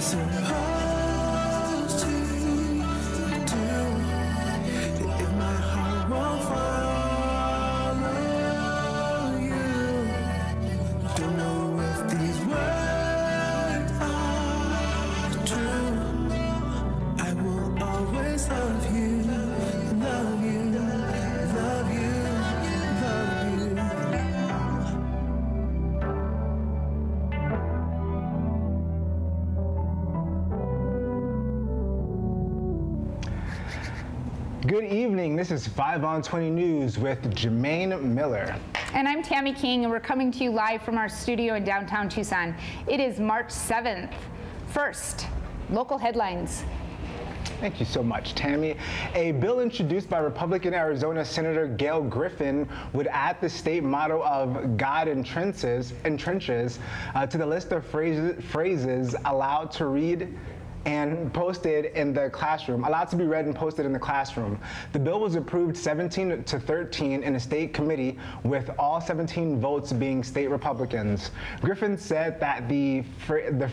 supposed to do if my heart won't follow you? Don't know if these words are true. I will always love you, love you, love you, love you. Good evening, this is 5 on 20 News with Jamain Miller. And I'm Tammy King, and we're coming to you live from our studio in downtown Tucson. It is March 7th. First, local headlines. Thank you so much, Tammy. A bill introduced by Republican Arizona Senator Gail Griffin would add the state motto of God in trenches to the list of phrases allowed to read and posted in the classroom, allowed to be read and posted in the classroom. The bill was approved 17-13 in a state committee, with all 17 votes being state Republicans. Griffin said that the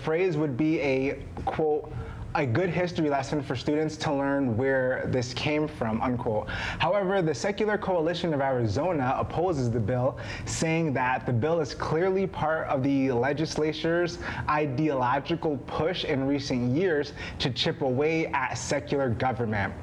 phrase would be a, quote, a good history lesson for students to learn where this came from, unquote. However, the Secular Coalition of Arizona opposes the bill, saying that the bill is clearly part of the legislature's ideological push in recent years to chip away at secular government.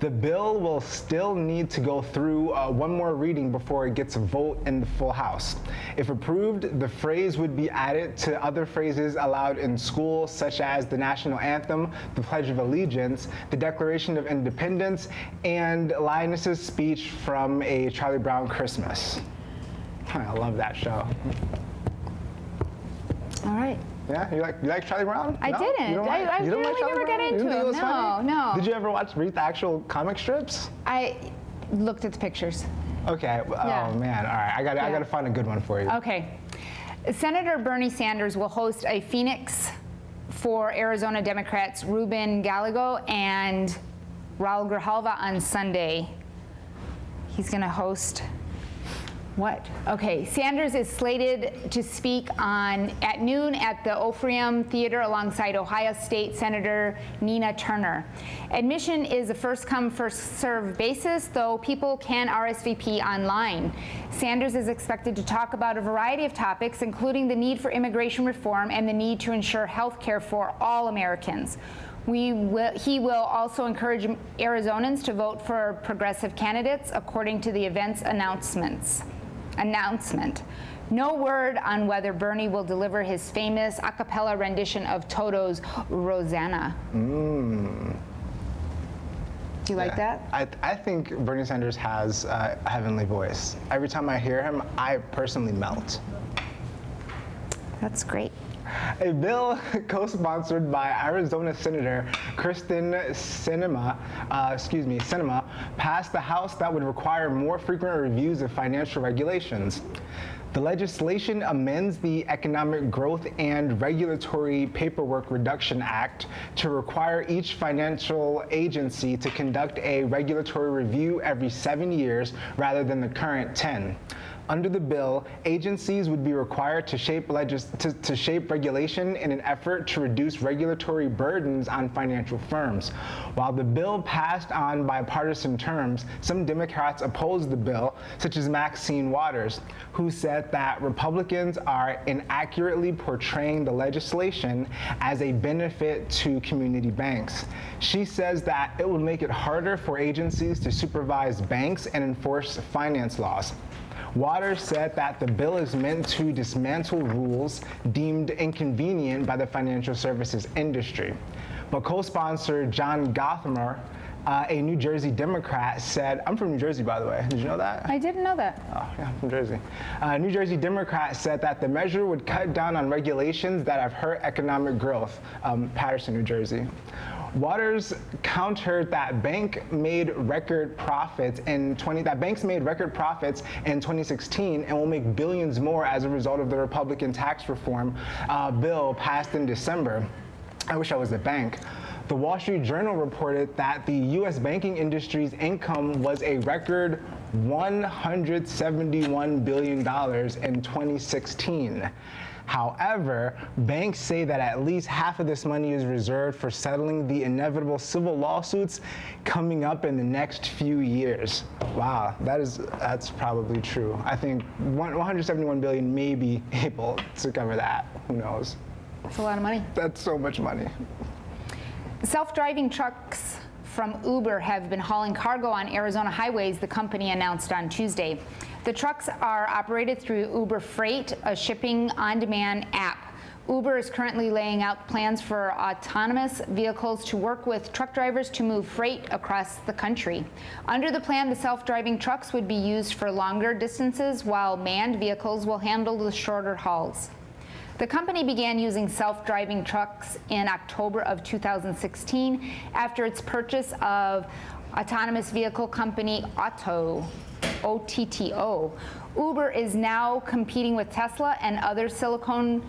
The bill will still need to go through one more reading before it gets a vote in the full House. If approved, the phrase would be added to other phrases allowed in school, such as the national anthem, the Pledge of Allegiance, the Declaration of Independence, and Linus's speech from A Charlie Brown Christmas. I love that show. All right. Yeah, you like Charlie Brown? I didn't. You don't like, I you don't really like Charlie never got Brown? into You didn't think it him. was funny? No. Did you ever read the actual comic strips? I looked at the pictures. Okay. Yeah. Oh man. All right. I got to find a good one for you. Okay. Senator Bernie Sanders will host a Phoenix for Arizona Democrats Ruben Gallego and Raul Grijalva on Sunday. He's going to host what? Okay, Sanders is slated to speak at noon at the Opryam Theater alongside Ohio State Senator Nina Turner. Admission is a first-come, first-served basis, though people can RSVP online. Sanders is expected to talk about a variety of topics, including the need for immigration reform and the need to ensure health care for all Americans. He will also encourage Arizonans to vote for progressive candidates, according to the event's announcement. No word on whether Bernie will deliver his famous a cappella rendition of Toto's Rosanna. Do you like that? I think Bernie Sanders has a heavenly voice. Every time I hear him, I personally melt. That's great. A bill co-sponsored by Arizona Senator Kristen Sinema passed the House that would require more frequent reviews of financial regulations. The legislation amends the Economic Growth and Regulatory Paperwork Reduction Act to require each financial agency to conduct a regulatory review every 7 years rather than the current 10. Under the bill, agencies would be required to shape regulation in an effort to reduce regulatory burdens on financial firms. While the bill passed on bipartisan terms, some Democrats opposed the bill, such as Maxine Waters, who said that Republicans are inaccurately portraying the legislation as a benefit to community banks. She says that it would make it harder for agencies to supervise banks and enforce finance laws. Waters said that the bill is meant to dismantle rules deemed inconvenient by the financial services industry. But co-sponsor John Gothamer, a New Jersey Democrat, said, I'm from New Jersey, by the way. Did you know that? I didn't know that. Oh, yeah, I'm from Jersey. New Jersey Democrat said that the measure would cut down on regulations that have hurt economic growth. Paterson, New Jersey. Waters countered that banks made record profits in 2016 and will make billions more as a result of the Republican tax reform bill passed in December. I wish I was a bank. The Wall Street Journal reported that the U.S. banking industry's income was a record $171 billion in 2016. However, banks say that at least half of this money is reserved for settling the inevitable civil lawsuits coming up in the next few years. Wow, that's probably true. I think 171 billion may be able to cover that. Who knows? That's a lot of money. That's so much money. Self-driving trucks from Uber have been hauling cargo on Arizona highways, the company announced on Tuesday. The trucks are operated through Uber Freight, a shipping on-demand app. Uber is currently laying out plans for autonomous vehicles to work with truck drivers to move freight across the country. Under the plan, the self-driving trucks would be used for longer distances, while manned vehicles will handle the shorter hauls. The company began using self-driving trucks in October of 2016 after its purchase of autonomous vehicle company OTTO. Uber is now competing with Tesla and other Silicon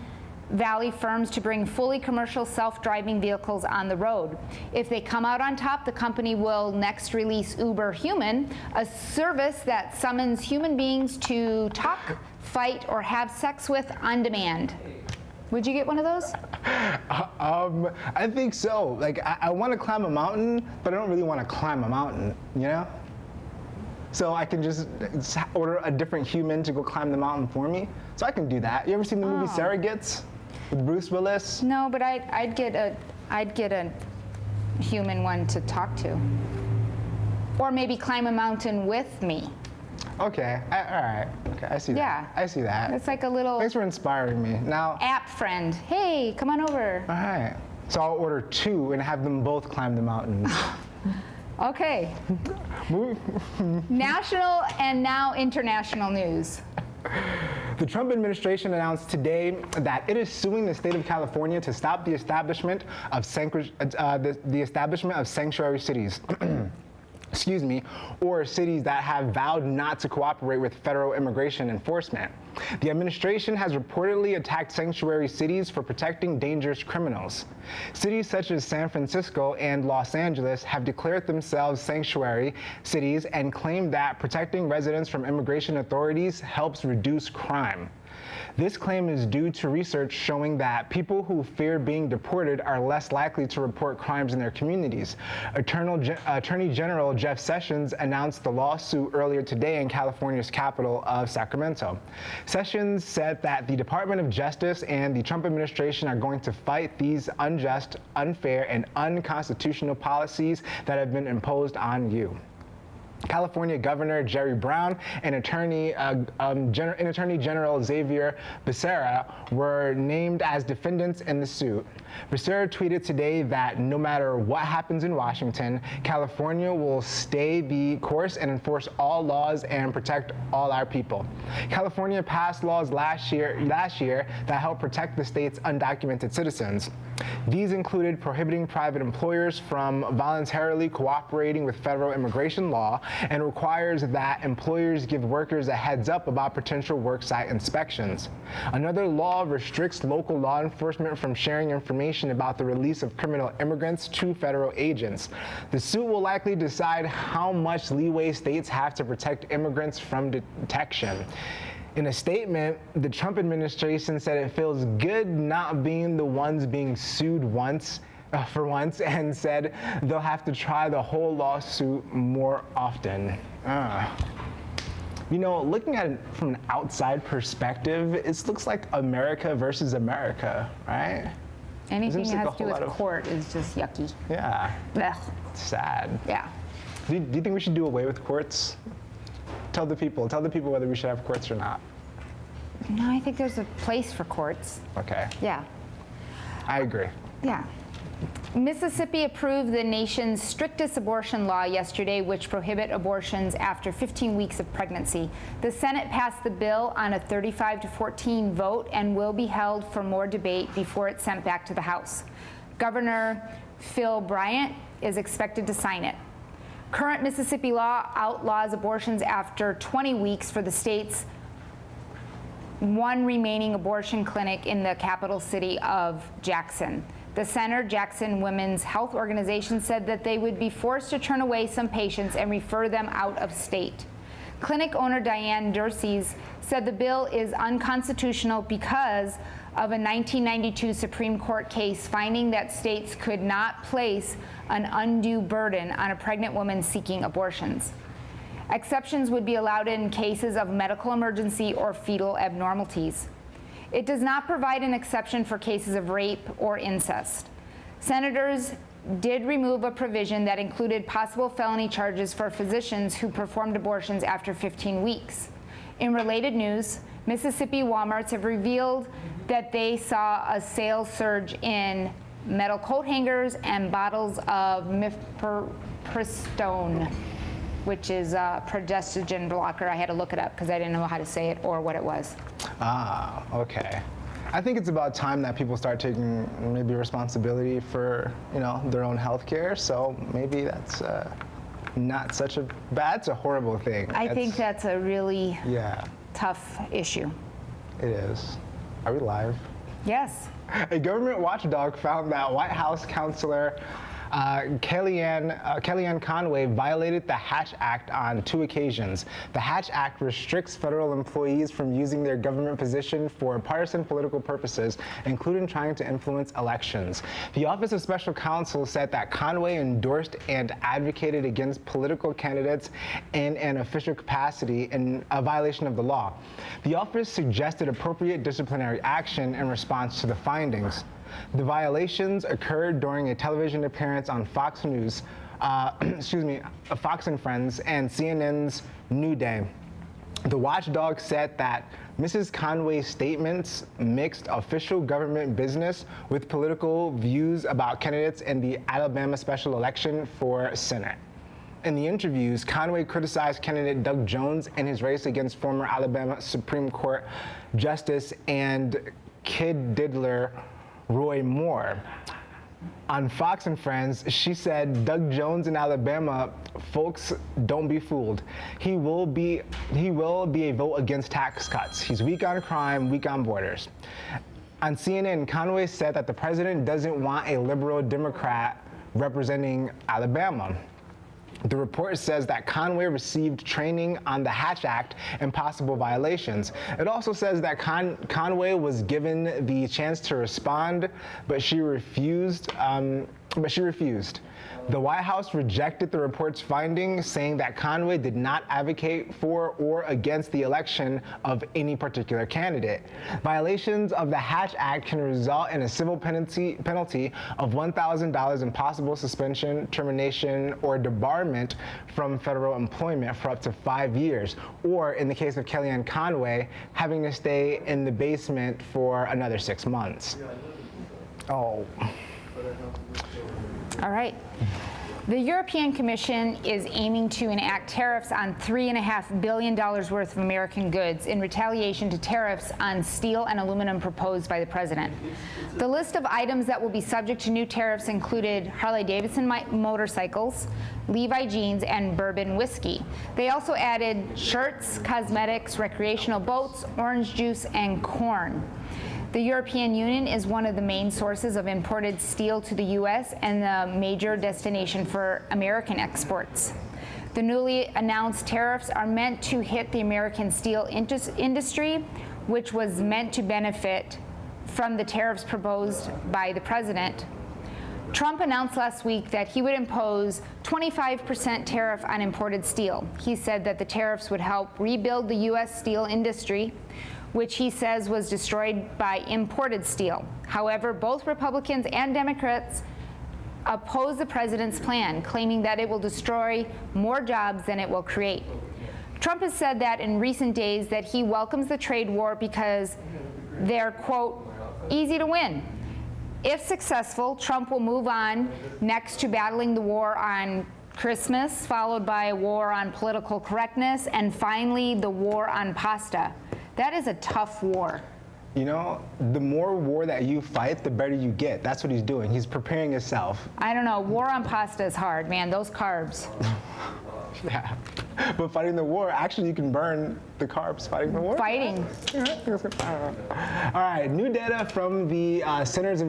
Valley firms to bring fully commercial self-driving vehicles on the road. If they come out on top, the company will next release Uber Human, a service that summons human beings to talk, fight, or have sex with on demand. Would you get one of those? I think so. Like, I want to climb a mountain, but I don't really want to climb a mountain, you know? So I can just order a different human to go climb the mountain for me. So I can do that. You ever seen the movie Surrogates with Bruce Willis? No, but I'd get a human one to talk to. Or maybe climb a mountain with me. Okay, all right. Okay, I see that. Yeah. I see that. It's like a little Thanks for inspiring me. Now, app friend. Hey, come on over. all right. So I'll order two and have them both climb the mountains. Okay. Move. National and now international news. The Trump administration announced today that it is suing the state of California to stop the establishment of sanctuary cities. Excuse me, or cities that have vowed not to cooperate with federal immigration enforcement. The administration has reportedly attacked sanctuary cities for protecting dangerous criminals. Cities such as San Francisco and Los Angeles have declared themselves sanctuary cities and claim that protecting residents from immigration authorities helps reduce crime. This claim is due to research showing that people who fear being deported are less likely to report crimes in their communities. Attorney General Jeff Sessions announced the lawsuit earlier today in California's capital of Sacramento. Sessions said that the Department of Justice and the Trump administration are going to fight these unjust, unfair, and unconstitutional policies that have been imposed on you. California Governor Jerry Brown and Attorney General Xavier Becerra were named as defendants in the suit. Becerra tweeted today that no matter what happens in Washington, California will stay the course and enforce all laws and protect all our people. California passed laws last year that help protect the state's undocumented citizens. These included prohibiting private employers from voluntarily cooperating with federal immigration law and requires that employers give workers a heads up about potential worksite inspections. Another law restricts local law enforcement from sharing information about the release of criminal immigrants to federal agents. The suit will likely decide how much leeway states have to protect immigrants from detection. In a statement, the Trump administration said it feels good not being the ones being sued for once, and said they'll have to try the whole lawsuit more often. You know, looking at it from an outside perspective, it looks like America versus America, right? Anything that has to do with court is just yucky. Yeah. Ugh. Sad. Yeah. Do you think we should do away with courts? Tell the people whether we should have courts or not. No, I think there's a place for courts. Okay. Yeah. I agree. Yeah. Mississippi approved the nation's strictest abortion law yesterday, which prohibit abortions after 15 weeks of pregnancy. The Senate passed the bill on a 35-14 vote and will be held for more debate before it's sent back to the House. Governor Phil Bryant is expected to sign it. Current Mississippi law outlaws abortions after 20 weeks for the state's one remaining abortion clinic in the capital city of Jackson. The Center Jackson Women's Health Organization said that they would be forced to turn away some patients and refer them out of state. Clinic owner Diane Dursees said the bill is unconstitutional because of a 1992 Supreme Court case finding that states could not place an undue burden on a pregnant woman seeking abortions. Exceptions would be allowed in cases of medical emergency or fetal abnormalities. It does not provide an exception for cases of rape or incest. Senators did remove a provision that included possible felony charges for physicians who performed abortions after 15 weeks. In related news, Mississippi Walmarts have revealed that they saw a sales surge in metal coat hangers and bottles of mifepristone, which is a progestogen blocker. I had to look it up because I didn't know how to say it or what it was. Ah, okay. I think it's about time that people start taking maybe responsibility for, their own health care. So maybe that's not such a bad, it's a horrible thing. I think that's a really tough issue. It is. Are we live? Yes. A government watchdog found that White House counselor Kellyanne Conway violated the Hatch Act on 2 occasions. The Hatch Act restricts federal employees from using their government position for partisan political purposes, including trying to influence elections. The Office of Special Counsel said that Conway endorsed and advocated against political candidates in an official capacity in a violation of the law. The office suggested appropriate disciplinary action in response to the findings. The violations occurred during a television appearance on Fox News, Fox and Friends, and CNN's New Day. The watchdog said that Mrs. Conway's statements mixed official government business with political views about candidates in the Alabama special election for Senate. In the interviews, Conway criticized candidate Doug Jones in his race against former Alabama Supreme Court Justice and kid diddler Roy Moore. On Fox and Friends, she said, Doug Jones in Alabama, folks, don't be fooled. He will be a vote against tax cuts. He's weak on crime, weak on borders. On CNN, Conway said that the president doesn't want a liberal Democrat representing Alabama. The report says that Conway received training on the Hatch Act and possible violations. It also says that Conway was given the chance to respond, but she refused. The White House rejected the report's findings, saying that Conway did not advocate for or against the election of any particular candidate. Violations of the Hatch Act can result in a civil penalty of $1,000 and possible suspension, termination, or debarment from federal employment for up to 5 years, or in the case of Kellyanne Conway, having to stay in the basement for another 6 months. Oh. All right. The European Commission is aiming to enact tariffs on $3.5 billion worth of American goods in retaliation to tariffs on steel and aluminum proposed by the president. The list of items that will be subject to new tariffs included Harley-Davidson motorcycles, Levi jeans, and bourbon whiskey. They also added shirts, cosmetics, recreational boats, orange juice, and corn. The European Union is one of the main sources of imported steel to the U.S. and the major destination for American exports. The newly announced tariffs are meant to hit the American steel industry, which was meant to benefit from the tariffs proposed by the president. Trump announced last week that he would impose 25% tariff on imported steel. He said that the tariffs would help rebuild the U.S. steel industry, which he says was destroyed by imported steel. However, both Republicans and Democrats oppose the president's plan, claiming that it will destroy more jobs than it will create. Trump has said that in recent days that he welcomes the trade war because they're, quote, easy to win. If successful, Trump will move on next to battling the war on Christmas, followed by a war on political correctness, and finally the war on pasta. That is a tough war. You know, the more war that you fight, the better you get. That's what he's doing. He's preparing himself. I don't know. War on pasta is hard, man. Those carbs. Yeah. But fighting the war, actually, you can burn the carbs fighting the war. Fighting. All right, new data from the Centers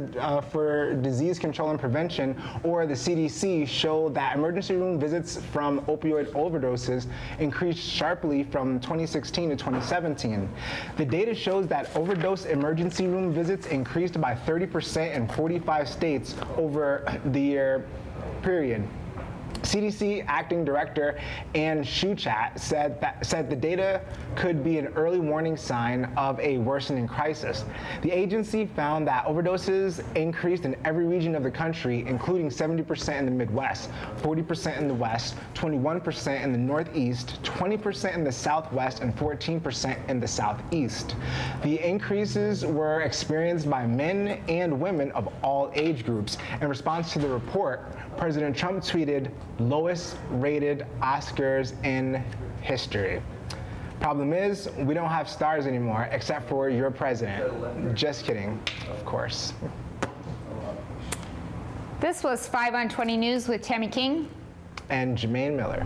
for Disease Control and Prevention, or the CDC, show that emergency room visits from opioid overdoses increased sharply from 2016 to 2017. The data shows that overdose emergency room visits increased by 30% in 45 states over the year period. CDC Acting Director Ann Schuchat said the data could be an early warning sign of a worsening crisis. The agency found that overdoses increased in every region of the country, including 70% in the Midwest, 40% in the West, 21% in the Northeast, 20% in the Southwest, and 14% in the Southeast. The increases were experienced by men and women of all age groups. In response to the report, President Trump tweeted, "Lowest rated Oscars in history." Problem is, we don't have stars anymore, except for your president. Just kidding, of course. This was 5 on 20 News with Tammy King and Jamain Miller.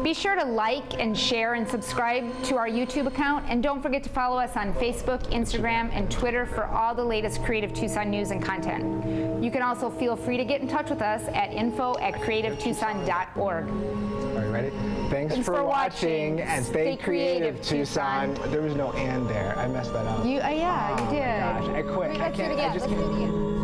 Be sure to like and share and subscribe to our YouTube account, and don't forget to follow us on Facebook, Instagram, and Twitter for all the latest Creative Tucson news and content. You can also feel free to get in touch with us at info@creativetucson.org. Are you ready? Thanks for watching, and stay creative, Tucson. There was no "and" there. I messed that up. Yeah, you did. Gosh, I quit. Wait, let's do it again. I just Let's do it can't. again.